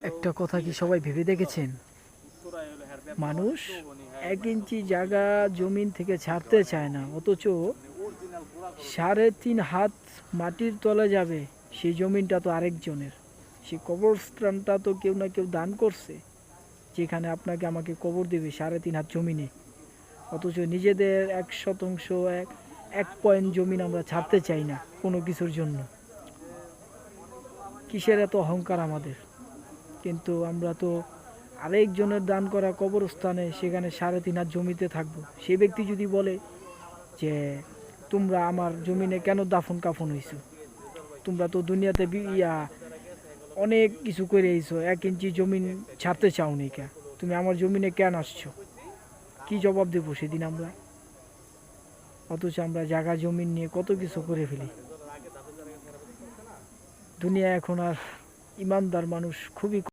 একটা কথা কি সবাই ভেবে দেখেছেন? মানুষ 1 ইঞ্চি জায়গা জমিন থেকে ছাড়তে চায় না, অথচ 3.5 হাত মাটির তলে যাবে সেই জমিনটা তো আরেকজনের। সেই কবরস্থানটা তো কেউ না কেউ দান করছে, যেখানে আপনাকে আমাকে কবর দেবে 3.5 হাত জমিনে। অথচ নিজেদের 1 শতাংশ, 1 পয়েন্ট জমিন আমরা ছাড়তে চাই না কোনো কিছুর জন্য। কিসের এত অহংকার আমাদের? কিন্তু আমরা তো আরেকজনের দান করা কবরস্থানে সেখানে 3.5 হাত জমিতে থাকবো। সেই ব্যক্তি যদি বলে যে তোমরা আমার জমিনে কেন দাফন কাফন হইছো, তোমরা তো দুনিয়াতে অনেক কিছু করে আইছো, 1 ইঞ্চি জমিন ছাড়তে চাও নি, কে তুমি আমার জমিনে কেন আসছো? কি জবাব দেবো সেদিন আমরা? অথচ আমরা জায়গা জমিন নিয়ে কত কিছু করে ফেলি। দুনিয়া এখন আর ইমানদার মানুষ খুবই